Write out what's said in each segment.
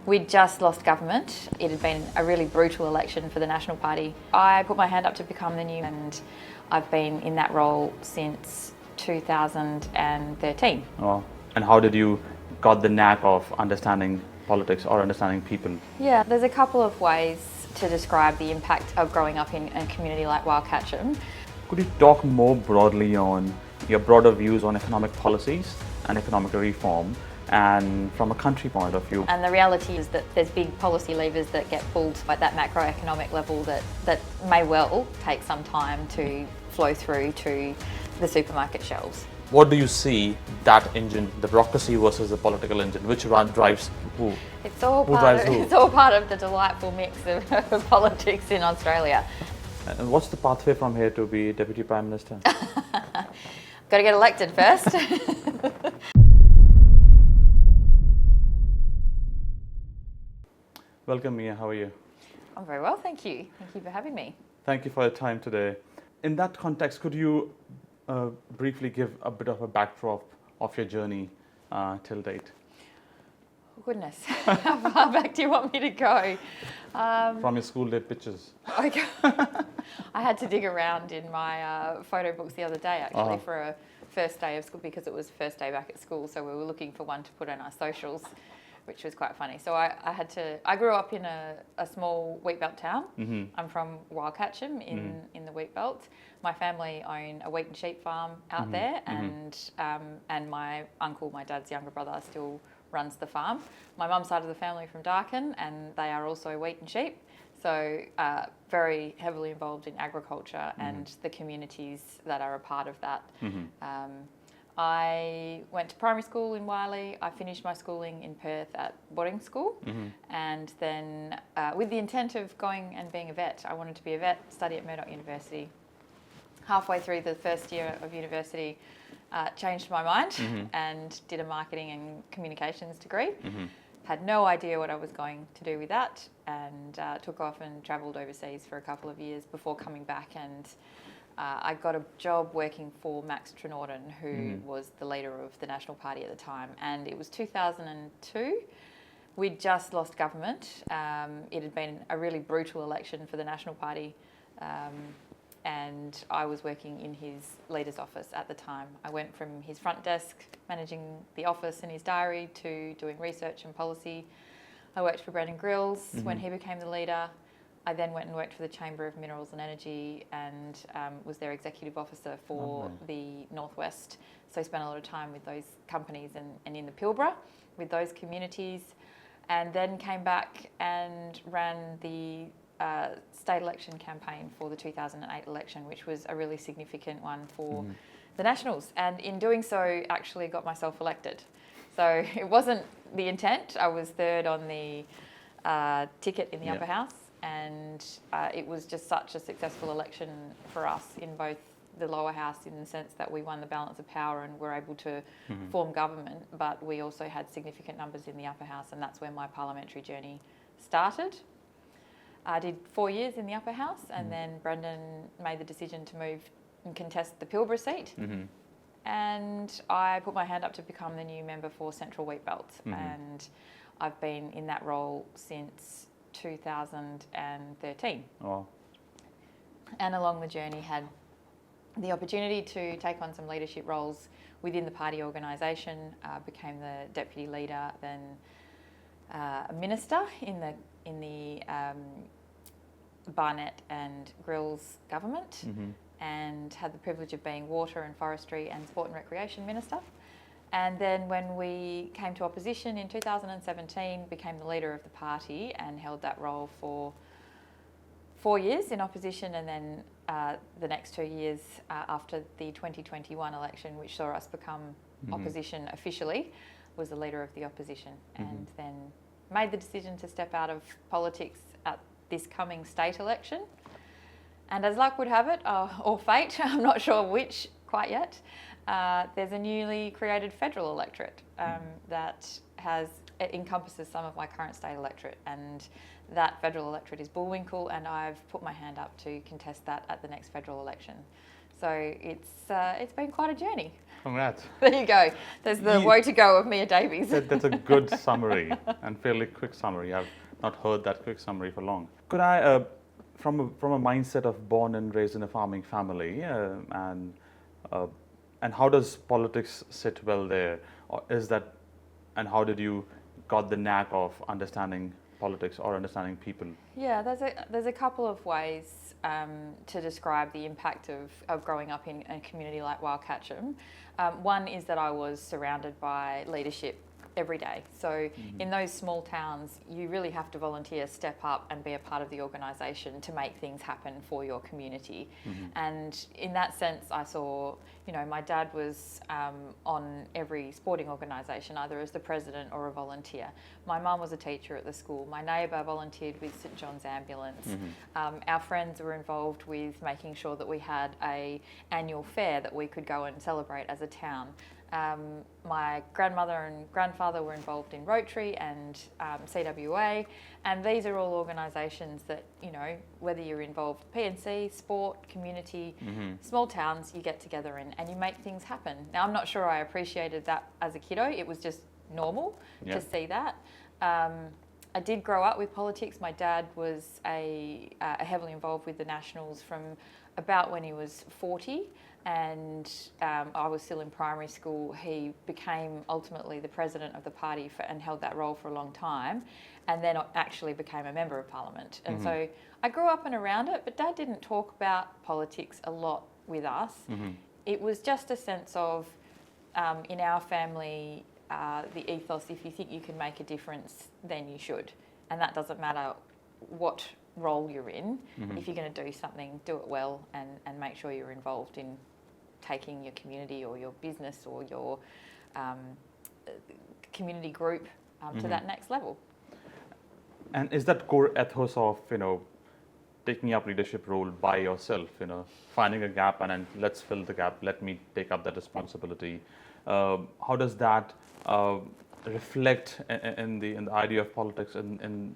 We'd just lost government. It had been a really brutal election for the National Party. I put my hand up to become the new, and I've been in that role since 2013. Oh, and how did you got the knack of understanding politics or understanding people? Yeah, there's a couple of ways to describe the impact of growing up in a community like Wildcatcham. Could you talk more broadly on your broader views on economic policies and economic reform, and from a country point of view? And the reality is that there's big policy levers that get pulled at that macroeconomic level that may well take some time to flow through to the supermarket shelves. What do you see that engine, the bureaucracy versus the political engine? Which one drives who? It's all Who part drives of, who? it's all part of the delightful mix of politics in Australia. And what's the pathway from here to be Deputy Prime Minister? Got to get elected first. Welcome, Mia. How are you? I'm very well, thank you. Thank you for having me. Thank you for your time today. In that context, could you briefly give a bit of a backdrop of your journey till date? Oh, goodness, how far back do you want me to go? From your school day pictures. Okay. I had to dig around in my photo books the other day actually for a first day of school, because it was the first day back at school, so we were looking for one to put on our socials, which was quite funny. So I grew up in a small wheatbelt town. Mm-hmm. I'm from Wildcatcham in the wheatbelt. My family own a wheat and sheep farm out there, and my uncle, my dad's younger brother, still runs the farm. My mum's side of the family from Darkin, and they are also wheat and sheep. So very heavily involved in agriculture and the communities that are a part of that. I went to primary school in Wiley. I finished my schooling in Perth at boarding school, and then with the intent of going and being a vet. I wanted to be a vet, study at Murdoch University. Halfway through the first year of university, changed my mind and did a marketing and communications degree. Had no idea what I was going to do with that, and took off and travelled overseas for a couple of years before coming back, and I got a job working for Max Trenorden, who was the leader of the National Party at the time, and it was 2002. We'd just lost government. It had been a really brutal election for the National Party, and I was working in his leader's office at the time. I went from his front desk, managing the office and his diary, to doing research and policy. I worked for Brendan Grills when he became the leader. I then went and worked for the Chamber of Minerals and Energy, and was their executive officer for the Northwest. So I spent a lot of time with those companies and in the Pilbara with those communities, and then came back and ran the state election campaign for the 2008 election, which was a really significant one for the Nationals. And in doing so, actually got myself elected. So it wasn't the intent. I was third on the ticket in the upper house. And it was just such a successful election for us in both the lower house, in the sense that we won the balance of power and were able to form government, but we also had significant numbers in the upper house, and that's where my parliamentary journey started. I did 4 years in the upper house, and then Brendan made the decision to move and contest the Pilbara seat. And I put my hand up to become the new member for Central Wheatbelt, and I've been in that role since 2013. Oh. And along the journey had the opportunity to take on some leadership roles within the party organisation, became the deputy leader, then a minister in the Barnett and Grills government, and had the privilege of being water and forestry and sport and recreation minister. And then when we came to opposition in 2017, became the leader of the party and held that role for 4 years in opposition, and then the next 2 years after the 2021 election, which saw us become opposition officially, was the leader of the opposition, and then made the decision to step out of politics at this coming state election. And as luck would have it, or fate, I'm not sure which quite yet, there's a newly created federal electorate that encompasses some of my current state electorate, and that federal electorate is Bullwinkle, and I've put my hand up to contest that at the next federal election. So it's been quite a journey. Congrats. There you go. There's the way to go of Mia Davies. That's a good summary and fairly quick summary. I've not heard that quick summary for long. Could I, from a mindset of born and raised in a farming family, and how does politics sit well there? Or is that, and how did you got the knack of understanding politics or understanding people? Yeah, there's a couple of ways to describe the impact of growing up in a community like Wildcatcham. One is that I was surrounded by leadership every day. So in those small towns, you really have to volunteer, step up and be a part of the organisation to make things happen for your community. And in that sense, I saw, my dad was on every sporting organisation, either as the president or a volunteer. My mum was a teacher at the school. My neighbour volunteered with St John's Ambulance. Our friends were involved with making sure that we had an annual fair that we could go and celebrate as a town. My grandmother and grandfather were involved in Rotary and CWA, and these are all organisations that, whether you're involved PNC, sport, community, small towns, you get together and you make things happen. Now, I'm not sure I appreciated that as a kiddo. It was just normal to see that. I did grow up with politics. My dad was heavily involved with the Nationals from about when he was 40. And I was still in primary school. He became ultimately the president of the party and held that role for a long time, and then actually became a member of parliament. And so I grew up and around it, but Dad didn't talk about politics a lot with us. It was just a sense of, in our family, the ethos, if you think you can make a difference, then you should. And that doesn't matter what role you're in. If you're going to do something, do it well and make sure you're involved in taking your community or your business or your community group to that next level. And is that core ethos of, taking up leadership role by yourself, finding a gap and then let's fill the gap, let me take up that responsibility. How does that reflect in the idea of politics in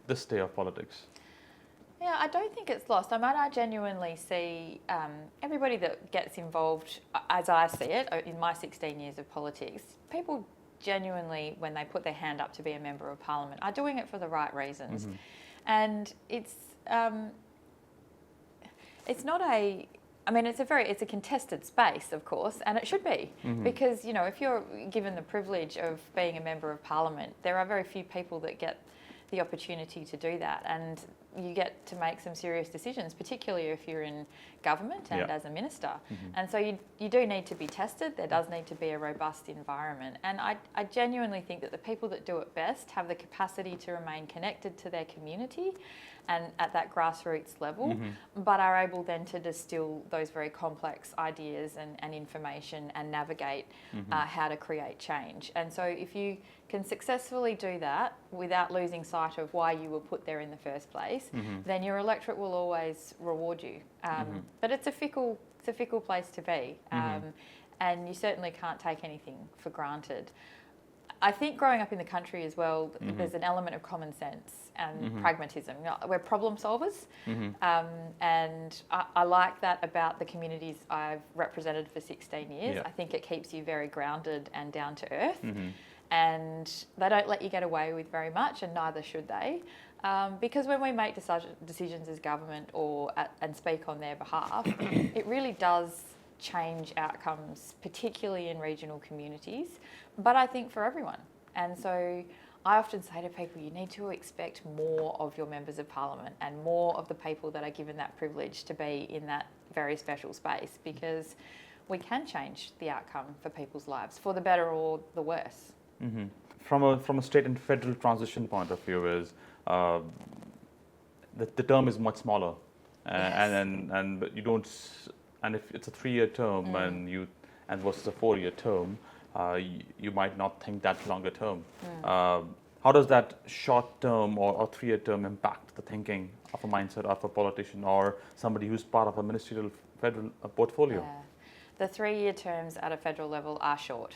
this day of politics? Yeah, I don't think it's lost. I genuinely see everybody that gets involved, as I see it, in my 16 years of politics, people genuinely, when they put their hand up to be a member of parliament, are doing it for the right reasons. And it's not it's a contested space, of course, and it should be, because, if you're given the privilege of being a member of parliament, there are very few people that get the opportunity to do that, and you get to make some serious decisions, particularly if you're in government and as a minister. And so you do need to be tested. There does need to be a robust environment. And I genuinely think that the people that do it best have the capacity to remain connected to their community and at that grassroots level, but are able then to distill those very complex ideas and information and navigate how to create change. And so if you can successfully do that without losing sight of why you were put there in the first place, then your electorate will always reward you. But it's a fickle place to be, and you certainly can't take anything for granted. I think growing up in the country as well, there's an element of common sense and pragmatism. We're problem solvers, and I like that about the communities I've represented for 16 years. I think it keeps you very grounded and down to earth. And they don't let you get away with very much, and neither should they, because when we make decisions as government and speak on their behalf, it really does change outcomes, particularly in regional communities, but I think for everyone. And so I often say to people, you need to expect more of your members of parliament and more of the people that are given that privilege to be in that very special space, because we can change the outcome for people's lives, for the better or the worse. From a state and federal transition point of view, is the term is much smaller, and you don't. And if it's a 3-year term and versus a 4-year term, you might not think that longer term. How does that short term or 3-year term impact the thinking of a mindset of a politician or somebody who's part of a ministerial federal portfolio? Yeah. The 3-year terms at a federal level are short.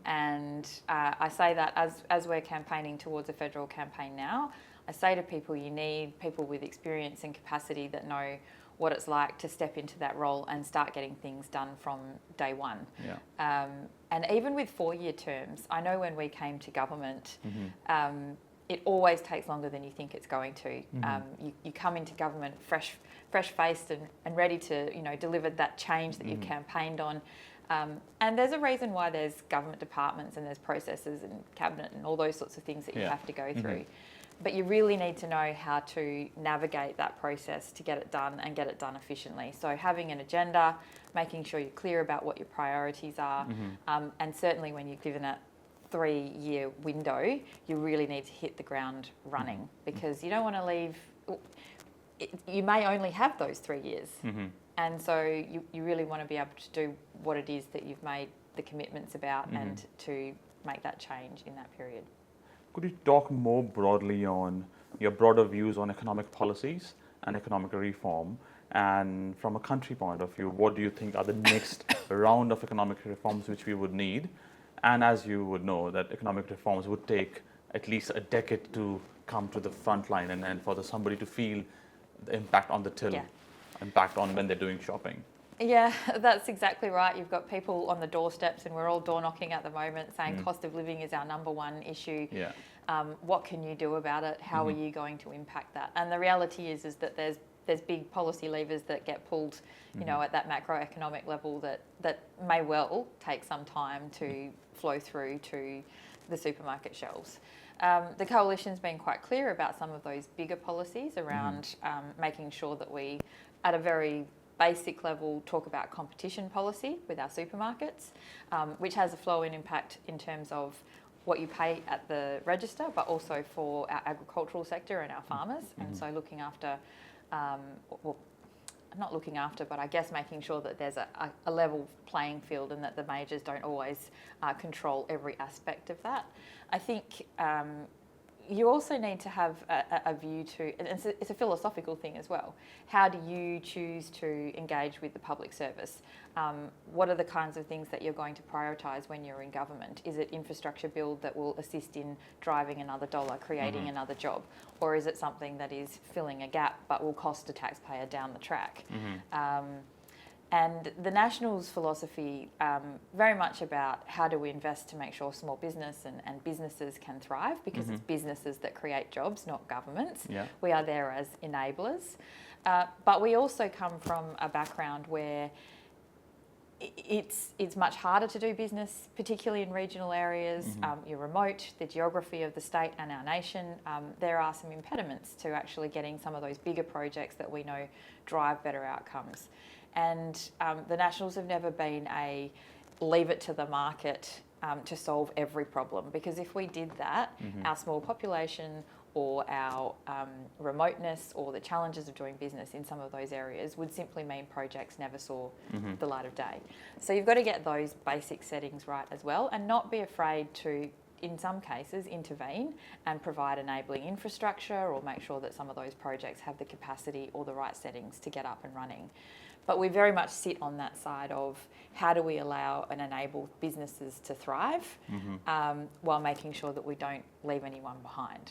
And I say that as we're campaigning towards a federal campaign now, I say to people, you need people with experience and capacity that know what it's like to step into that role and start getting things done from day one. Yeah. And even with 4-year terms, I know when we came to government, it always takes longer than you think it's going to. You come into government fresh-faced and ready to, deliver that change that you've campaigned on. And there's a reason why there's government departments and there's processes and cabinet and all those sorts of things that you have to go through. But you really need to know how to navigate that process to get it done and get it done efficiently. So having an agenda, making sure you're clear about what your priorities are, and certainly when you're given a 3-year window, you really need to hit the ground running, because you don't want to leave. You may only have those 3 years, and so you really want to be able to do what it is that you've made the commitments about and to make that change in that period. Could you talk more broadly on your broader views on economic policies and economic reform? And from a country point of view, what do you think are the next round of economic reforms which we would need? And as you would know, that economic reforms would take at least a decade to come to the front line and for somebody to feel the impact on the till, impact on when they're doing shopping. Yeah, that's exactly right. You've got people on the doorsteps, and we're all door knocking at the moment saying cost of living is our number one issue. Yeah. What can you do about it? How are you going to impact that? And the reality is that there's big policy levers that get pulled, at that macroeconomic level that may well take some time to flow through to the supermarket shelves. The coalition's been quite clear about some of those bigger policies around making sure that we, at a very basic level, talk about competition policy with our supermarkets, which has a flow-in impact in terms of what you pay at the register, but also for our agricultural sector and our farmers. And so looking after, not looking after, but I guess making sure that there's a level playing field and that the majors don't always control every aspect of that. I think you also need to have a view to, and it's a philosophical thing as well. How do you choose to engage with the public service? What are the kinds of things that you're going to prioritise when you're in government? Is it infrastructure build that will assist in driving another dollar, creating another job? Or is it something that is filling a gap but will cost the taxpayer down the track? And the Nationals' philosophy, very much about how do we invest to make sure small business and businesses can thrive, because it's businesses that create jobs, not governments. Yeah. We are there as enablers. But we also come from a background where it's much harder to do business, particularly in regional areas. You're remote, the geography of the state and our nation. There are some impediments to actually getting some of those bigger projects that we know drive better outcomes. And the Nationals have never been a leave it to the market to solve every problem, because if we did that, our small population or our remoteness or the challenges of doing business in some of those areas would simply mean projects never saw the light of day. So you've got to get those basic settings right as well, and not be afraid to, in some cases, intervene and provide enabling infrastructure or make sure that some of those projects have the capacity or the right settings to get up and running. But we very much sit on that side of how do we allow and enable businesses to thrive while making sure that we don't leave anyone behind.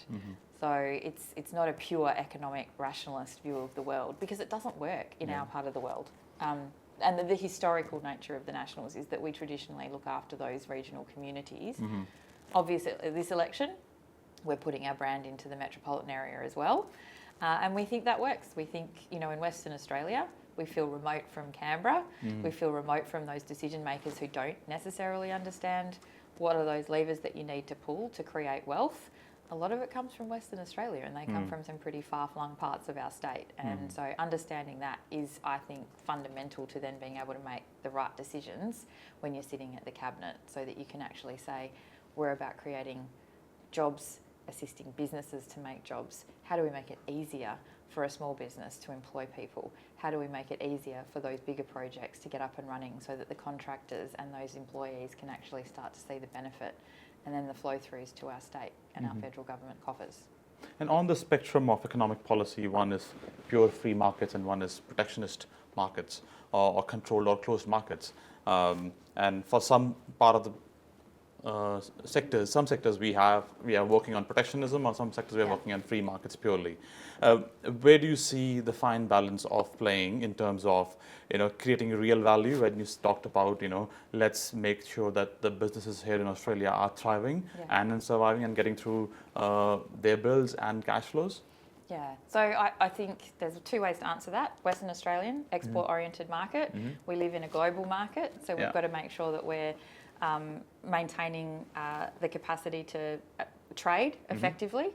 So it's not a pure economic rationalist view of the world, because it doesn't work in our part of the world. And the historical nature of the Nationals is that we traditionally look after those regional communities. Obviously, this election, we're putting our brand into the metropolitan area as well. And we think that works. We think, in Western Australia, we feel remote from Canberra. We feel remote from those decision makers who don't necessarily understand what are those levers that you need to pull to create wealth. A lot of it comes from Western Australia, and they come from some pretty far-flung parts of our state. And so understanding that is, I think, fundamental to then being able to make the right decisions when you're sitting at the cabinet, so that you can actually say, we're about creating jobs, assisting businesses to make jobs. How do we make it easier for a small business to employ people? How do we make it easier for those bigger projects to get up and running, so that the contractors and those employees can actually start to see the benefit, and then the flow throughs to our state and our federal government coffers? And on the spectrum of economic policy, one is pure free markets and one is protectionist markets, or controlled or closed markets. And for some part of sectors. Some sectors we are working on protectionism, or some sectors we are Yeah. working on free markets purely. Where do you see the fine balance of playing in terms of creating real value? When you talked about let's make sure that the businesses here in Australia are thriving and surviving and getting through their bills and cash flows. Yeah, so I think there's two ways to answer that. Western Australian, export-oriented market. We live in a global market, so we've got to make sure that we're maintaining the capacity to trade effectively.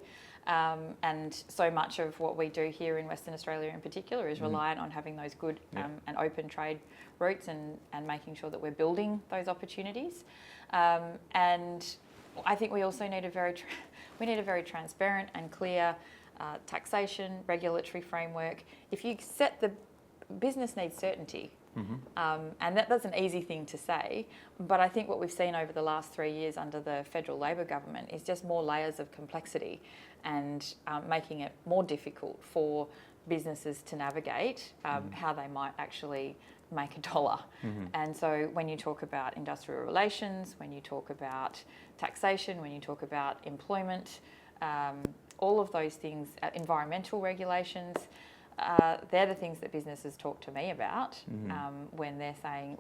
And so much of what we do here in Western Australia in particular is reliant on having those good and open trade routes and making sure that we're building those opportunities. And I think we also need a very transparent and clear taxation, regulatory framework. If you set the business needs certainty, and that's an easy thing to say, but I think what we've seen over the last 3 years under the federal Labor government is just more layers of complexity and making it more difficult for businesses to navigate how they might actually make a dollar. And so when you talk about industrial relations, when you talk about taxation, when you talk about employment, all of those things, environmental regulations, they're the things that businesses talk to me about when they're saying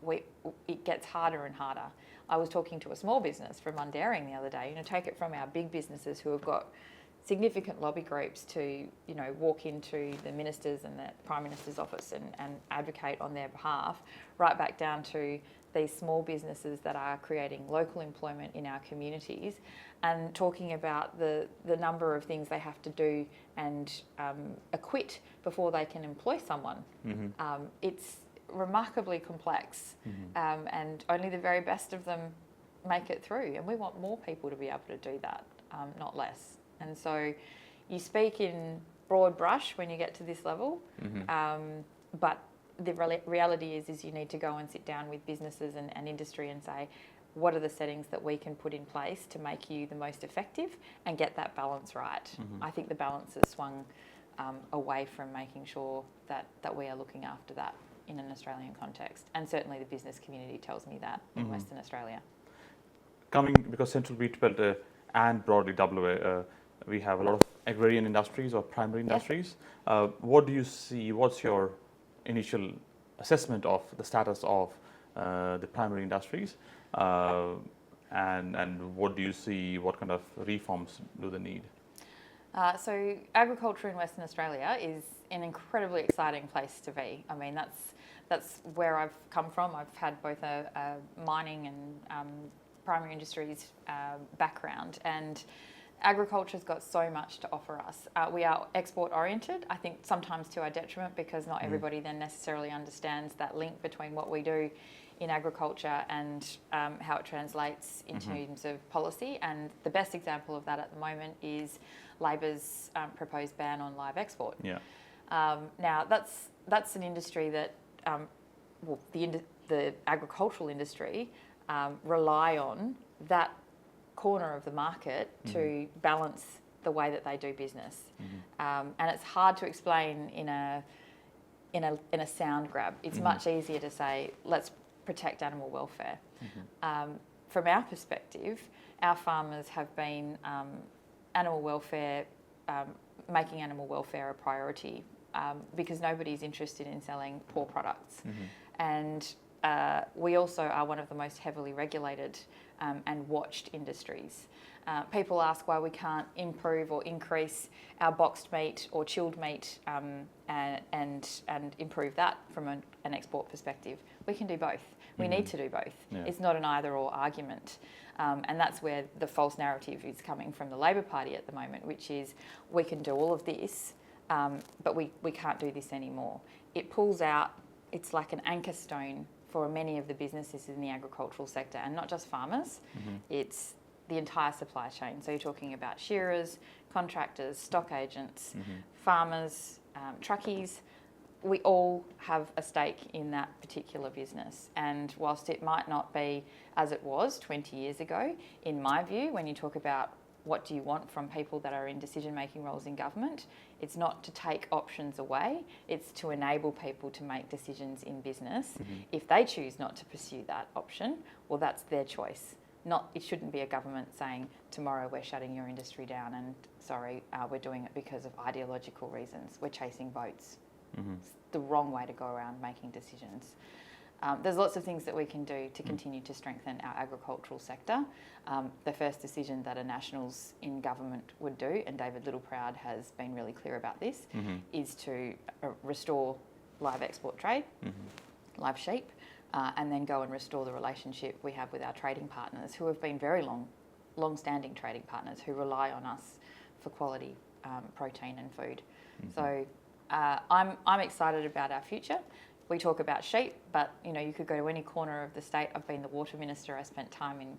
it gets harder and harder. I was talking to a small business from Mundaring the other day, take it from our big businesses who have got significant lobby groups to, walk into the ministers and the Prime Minister's office and advocate on their behalf, right back down to these small businesses that are creating local employment in our communities and talking about the number of things they have to do and acquit before they can employ someone. It's remarkably complex and only the very best of them make it through, and we want more people to be able to do that, not less. And so you speak in broad brush when you get to this level, but the reality is you need to go and sit down with businesses and industry and say, what are the settings that we can put in place to make you the most effective and get that balance right? I think the balance has swung away from making sure that we are looking after that in an Australian context. And certainly the business community tells me that in Western Australia. Because Central Wheat Belt and broadly WA, we have a lot of agrarian industries or primary industries. What do you see, what's your initial assessment of the status of the primary industries, and what do you see, what kind of reforms do they need? So agriculture in Western Australia is an incredibly exciting place to be. I mean, that's where I've come from. I've had both a mining and primary industries background, and agriculture's got so much to offer us. We are export oriented, I think sometimes to our detriment, because not everybody then necessarily understands that link between what we do in agriculture and how it translates in terms of policy. And the best example of that at the moment is Labor's proposed ban on live export. Now that's an industry that, the agricultural industry rely on that corner of the market to balance the way that they do business, and it's hard to explain in a sound grab. It's much easier to say, let's protect animal welfare. From our perspective, our farmers have been animal welfare, making animal welfare a priority, because nobody's interested in selling poor products. And we also are one of the most heavily regulated and watched industries. People ask why we can't improve or increase our boxed meat or chilled meat and improve that from an export perspective. We can do both. We need to do both. It's not an either-or argument. And that's where the false narrative is coming from the Labor Party at the moment, which is we can do all of this, but we can't do this anymore. It pulls out, it's like an anchor stone for many of the businesses in the agricultural sector, and not just farmers, it's the entire supply chain. So you're talking about shearers, contractors, stock agents, farmers, truckies. We all have a stake in that particular business. And whilst it might not be as it was 20 years ago, in my view, when you talk about what do you want from people that are in decision-making roles in government, it's not to take options away, it's to enable people to make decisions in business. If they choose not to pursue that option, well, that's their choice. It shouldn't be a government saying tomorrow we're shutting your industry down and sorry, we're doing it because of ideological reasons. We're chasing votes. It's the wrong way to go around making decisions. There's lots of things that we can do to continue to strengthen our agricultural sector. The first decision that a Nationals in government would do, and David Littleproud has been really clear about this, is to restore live export trade, live sheep, and then go and restore the relationship we have with our trading partners, who have been very long-standing trading partners who rely on us for quality protein and food. So I'm excited about our future. We talk about sheep, but you could go to any corner of the state. I've been the water minister. I spent time in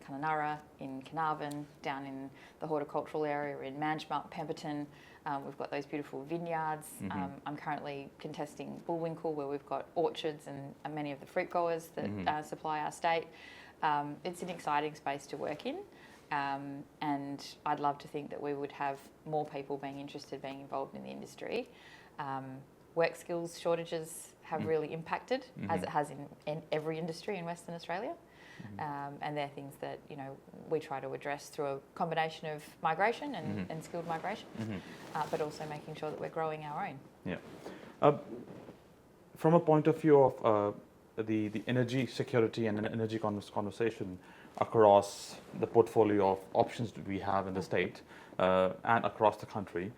Kununurra, in Carnarvon, down in the horticultural area, in Manjimup, Pemberton. We've got those beautiful vineyards. I'm currently contesting Bullwinkle, where we've got orchards and many of the fruit growers that supply our state. It's an exciting space to work in. And I'd love to think that we would have more people being involved in the industry. Work skills shortages have really impacted, as it has in every industry in Western Australia. And they're things that we try to address through a combination of migration and skilled migration, but also making sure that we're growing our own. Yeah. From a point of view of the energy security and an energy conversation across the portfolio of options that we have in the state and across the country,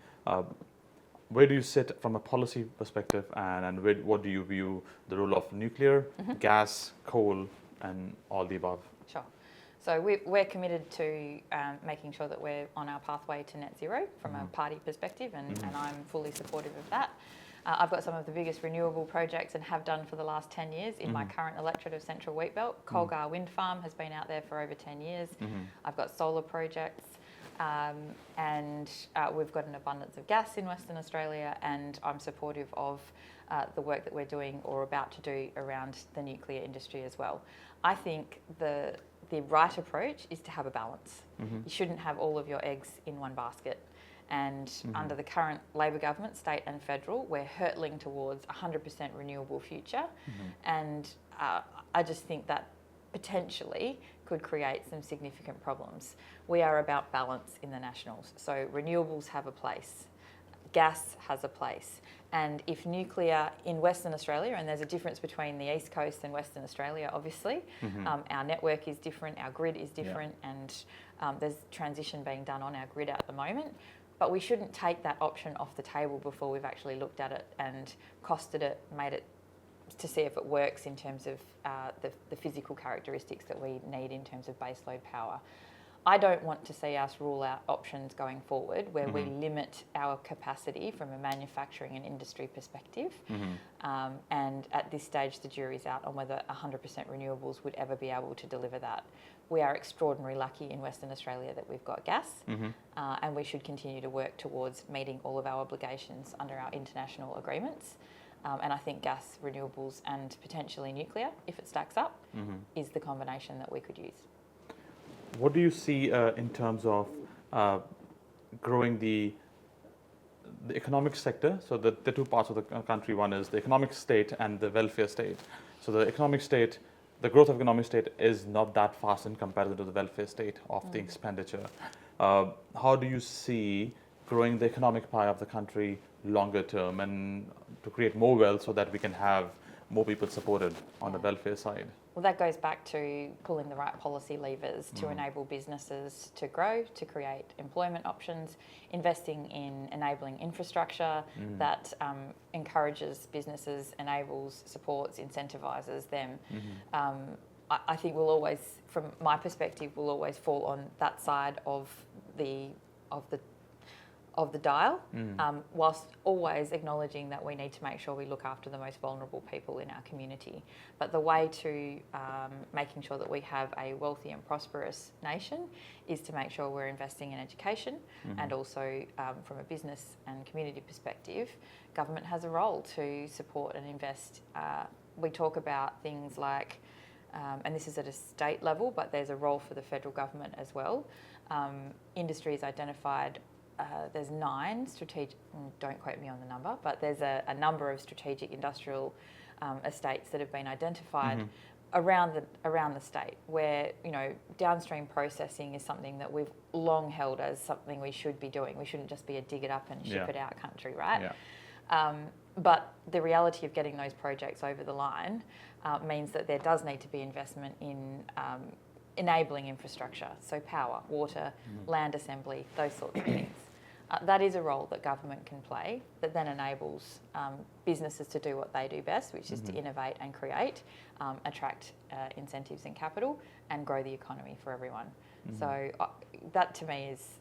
where do you sit from a policy perspective, and what do you view the role of nuclear, gas, coal, and all the above? Sure. So we're committed to making sure that we're on our pathway to net zero from a party perspective, and I'm fully supportive of that. I've got some of the biggest renewable projects and have done for the last 10 years in my current electorate of Central Wheatbelt. Colgar Wind Farm has been out there for over 10 years. I've got solar projects. And we've got an abundance of gas in Western Australia, and I'm supportive of the work that we're doing or about to do around the nuclear industry as well. I think the right approach is to have a balance. You shouldn't have all of your eggs in one basket. And under the current Labor government, state and federal, we're hurtling towards a 100% renewable future. And I just think that potentially could create some significant problems. We are about balance in the Nationals. So renewables have a place, gas has a place. And if nuclear in Western Australia, and there's a difference between the East Coast and Western Australia, obviously, our network is different, our grid is different, and there's transition being done on our grid at the moment. But we shouldn't take that option off the table before we've actually looked at it and costed it, made it, to see if it works in terms of the physical characteristics that we need in terms of baseload power. I don't want to see us rule out options going forward where we limit our capacity from a manufacturing and industry perspective. And at this stage, the jury's out on whether 100% renewables would ever be able to deliver that. We are extraordinarily lucky in Western Australia that we've got gas, and we should continue to work towards meeting all of our obligations under our international agreements. And I think gas, renewables, and potentially nuclear, if it stacks up, is the combination that we could use. What do you see in terms of growing the economic sector? So the two parts of the country, one is the economic state and the welfare state. So the economic state, the growth of economic state is not that fast in comparison to the welfare state of the expenditure. How do you see growing the economic pie of the country longer term and to create more wealth so that we can have more people supported on the welfare side? Well, that goes back to pulling the right policy levers to enable businesses to grow, to create employment options, investing in enabling infrastructure that encourages businesses, enables, supports, incentivises them. I think we'll always, from my perspective, will always fall on that side of the dial, whilst always acknowledging that we need to make sure we look after the most vulnerable people in our community. But the way to making sure that we have a wealthy and prosperous nation is to make sure we're investing in education, and also from a business and community perspective, government has a role to support and invest. We talk about things like, and this is at a state level, but there's a role for the federal government as well. Industry is identified. There's 9 strategic, don't quote me on the number, but there's a number of strategic industrial estates that have been identified. around the state, where downstream processing is something that we've long held as something we should be doing. We shouldn't just be a dig it up and ship it out country, right? Yeah. But the reality of getting those projects over the line means that there does need to be investment in enabling infrastructure, so power, water, land assembly, those sorts of things. That is a role that government can play that then enables businesses to do what they do best, which is to innovate and create, attract incentives and capital, and grow the economy for everyone. So that to me is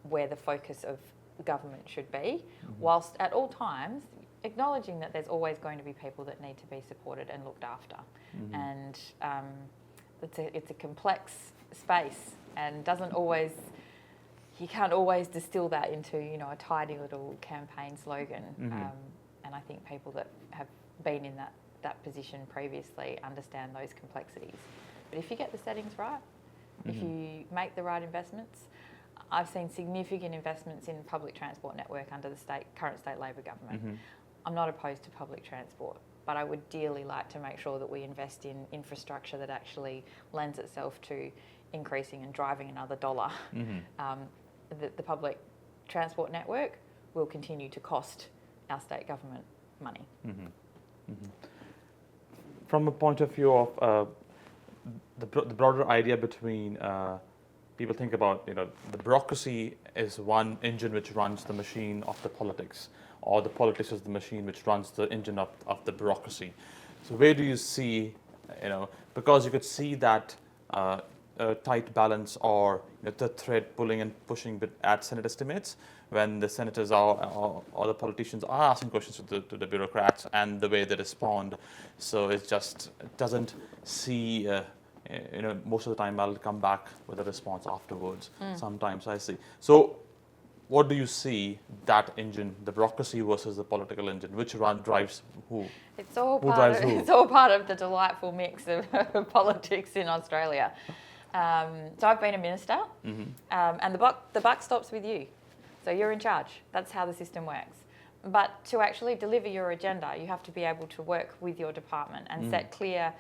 where the focus of government should be, whilst at all times acknowledging that there's always going to be people that need to be supported and looked after. And it's a complex space and doesn't always... You can't always distill that into, a tidy little campaign slogan. And I think people that have been in that position previously understand those complexities. But if you get the settings right, if you make the right investments, I've seen significant investments in public transport network under the current state Labor government. I'm not opposed to public transport, but I would dearly like to make sure that we invest in infrastructure that actually lends itself to increasing and driving another dollar. The public transport network will continue to cost our state government money. From a point of view of the broader idea between people think about, the bureaucracy is one engine which runs the machine of the politics, or the politics is the machine which runs the engine of the bureaucracy. So where do you see, because you could see that tight balance or the thread pulling and pushing at Senate estimates when the senators or the politicians are asking questions to the bureaucrats and the way they respond. So it doesn't see, most of the time I'll come back with a response afterwards. Sometimes I see. So what do you see that engine, the bureaucracy versus the political engine? Which drives who? It's all part of the delightful mix of politics in Australia. So I've been a minister, and the buck stops with you. So you're in charge. That's how the system works. But to actually deliver your agenda, you have to be able to work with your department and set clear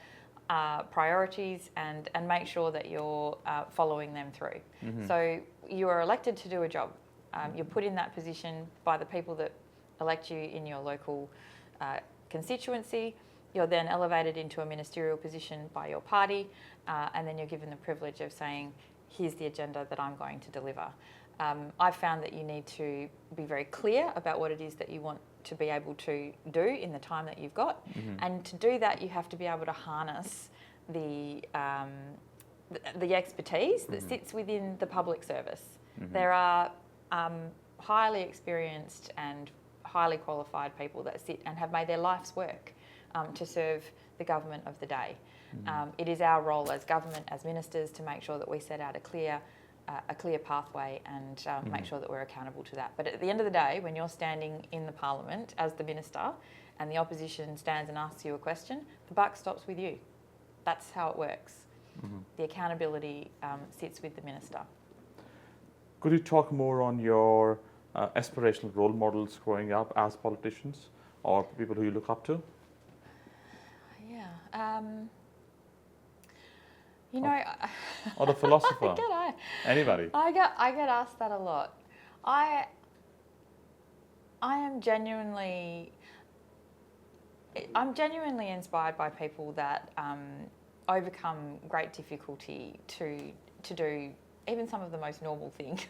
priorities and make sure that you're following them through. So you are elected to do a job. You're put in that position by the people that elect you in your local constituency. You're then elevated into a ministerial position by your party, and then you're given the privilege of saying, here's the agenda that I'm going to deliver. I've found that you need to be very clear about what it is that you want to be able to do in the time that you've got. And to do that, you have to be able to harness the expertise that sits within the public service. There are highly experienced and highly qualified people that sit and have made their life's work to serve the government of the day. It is our role as government, as ministers, to make sure that we set out a clear pathway and make sure that we're accountable to that. But at the end of the day, when you're standing in the parliament as the minister and the opposition stands and asks you a question, the buck stops with you. That's how it works. The accountability sits with the minister. Could you talk more on your aspirational role models growing up as politicians or people who you look up to? Or the philosopher. Anybody. I get asked that a lot. I'm genuinely inspired by people that overcome great difficulty to do even some of the most normal things.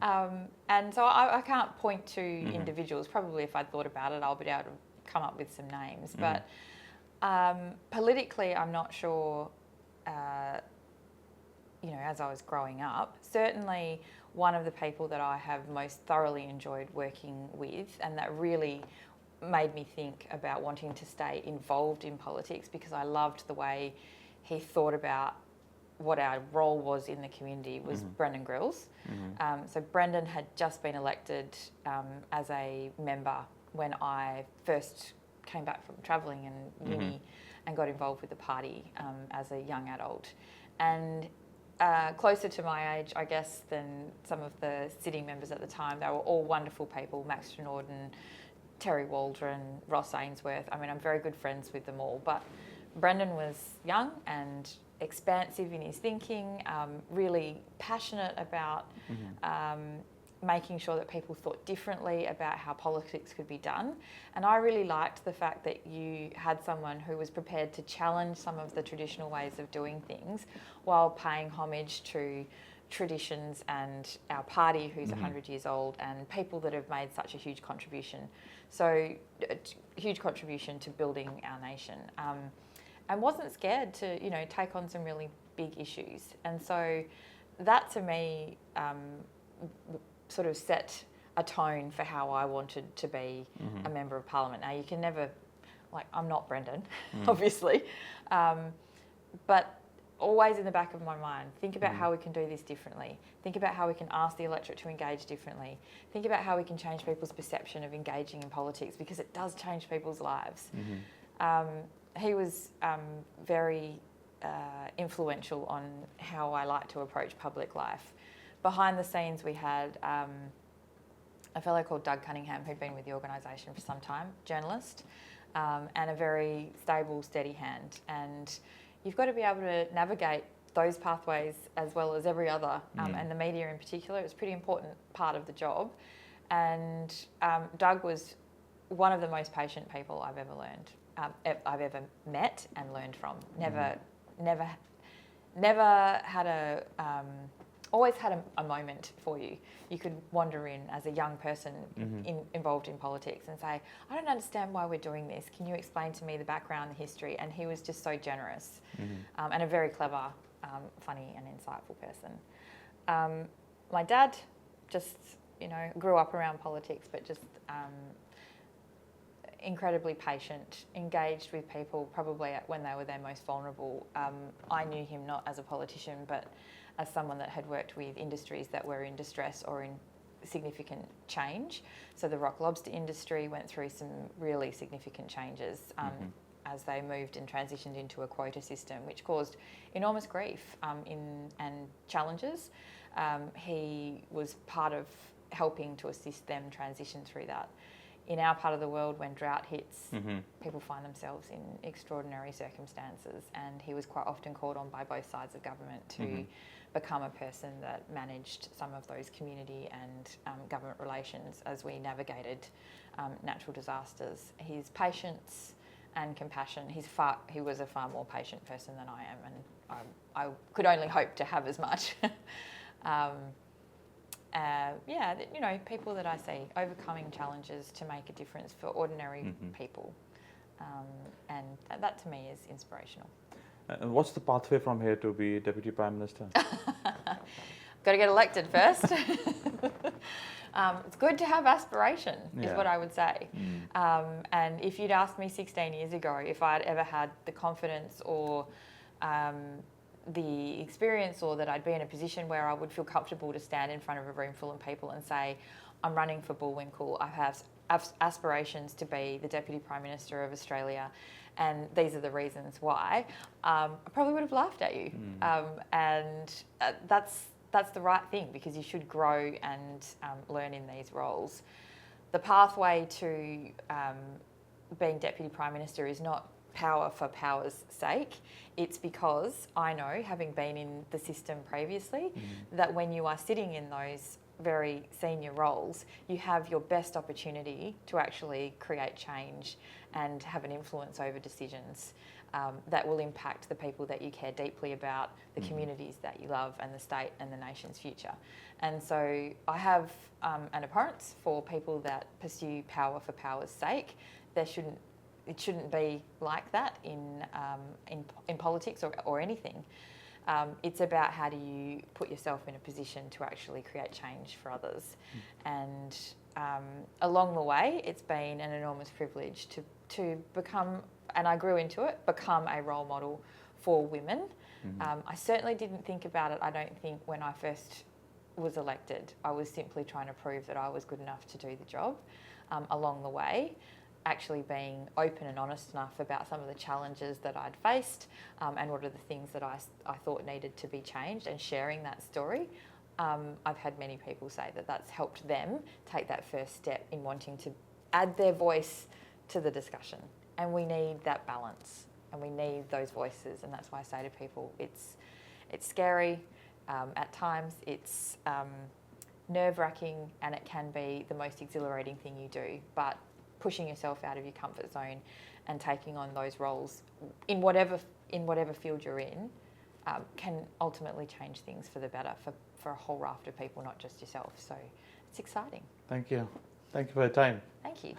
And so I can't point to individuals. Probably if I'd thought about it, I'll be able to come up with some names. But politically, I'm not sure, as I was growing up, certainly one of the people that I have most thoroughly enjoyed working with and that really made me think about wanting to stay involved in politics, because I loved the way he thought about what our role was in the community, was Brendan Grills. So Brendan had just been elected as a member when I first came back from travelling and uni and got involved with the party as a young adult. And closer to my age, I guess, than some of the sitting members at the time. They were all wonderful people, Max Norden, Terry Waldron, Ross Ainsworth. I mean, I'm very good friends with them all. But Brendan was young and expansive in his thinking, really passionate about making sure that people thought differently about how politics could be done. And I really liked the fact that you had someone who was prepared to challenge some of the traditional ways of doing things while paying homage to traditions and our party, who's 100 years old, and people that have made such a huge contribution. So, a huge contribution to building our nation. And wasn't scared to, take on some really big issues. And so that to me sort of set a tone for how I wanted to be a Member of Parliament. Now, you can never, I'm not Brendan, obviously, but always in the back of my mind, think about how we can do this differently. Think about how we can ask the electorate to engage differently. Think about how we can change people's perception of engaging in politics, because it does change people's lives. He was very influential on how I like to approach public life. Behind the scenes, we had a fellow called Doug Cunningham, who'd been with the organisation for some time, journalist, and a very stable, steady hand. And you've got to be able to navigate those pathways as well as every other, and the media in particular. It's a pretty important part of the job. And Doug was one of the most patient people I've ever met and learned from. Never had always had a moment for you. You could wander in as a young person involved in politics and say, I don't understand why we're doing this. Can you explain to me the background, the history? And he was just so generous and a very clever, funny and insightful person. My dad just, grew up around politics, but just incredibly patient, engaged with people probably when they were their most vulnerable. I knew him not as a politician, but as someone that had worked with industries that were in distress or in significant change. So the rock lobster industry went through some really significant changes as they moved and transitioned into a quota system, which caused enormous grief and challenges. He was part of helping to assist them transition through that. In our part of the world, when drought hits, people find themselves in extraordinary circumstances, and he was quite often called on by both sides of government to become a person that managed some of those community and government relations as we navigated natural disasters. His patience and compassion, he was a far more patient person than I am, and I could only hope to have as much. People that I see overcoming challenges to make a difference for ordinary people. And that to me is inspirational. And what's the pathway from here to be Deputy Prime Minister? Got to get elected first. It's good to have aspiration, is what I would say. And if you'd asked me 16 years ago if I'd ever had the confidence or the experience, or that I'd be in a position where I would feel comfortable to stand in front of a room full of people and say, I'm running for Bullwinkle, I have aspirations to be the Deputy Prime Minister of Australia, and these are the reasons why, I probably would have laughed at you. And that's the right thing, because you should grow and learn in these roles. The pathway to being Deputy Prime Minister is not power for power's sake. It's because I know, having been in the system previously, that when you are sitting in those very senior roles, you have your best opportunity to actually create change and have an influence over decisions that will impact the people that you care deeply about, the communities that you love, and the state and the nation's future. And so I have an abhorrence for people that pursue power for power's sake. It shouldn't be like that in politics or anything. It's about how do you put yourself in a position to actually create change for others. And along the way, it's been an enormous privilege to become, and I grew into it, become a role model for women. I certainly didn't think about it, I don't think, when I first was elected. I was simply trying to prove that I was good enough to do the job. Along the way, actually being open and honest enough about some of the challenges that I'd faced and what are the things that I thought needed to be changed, and sharing that story. I've had many people say that that's helped them take that first step in wanting to add their voice to the discussion, and we need that balance. and we need those voices. And that's why I say to people, it's scary at times, it's nerve-wracking, and it can be the most exhilarating thing you do. But pushing yourself out of your comfort zone and taking on those roles in whatever field you're in can ultimately change things for the better for a whole raft of people, not just yourself. So it's exciting. Thank you. Thank you for your time. Thank you.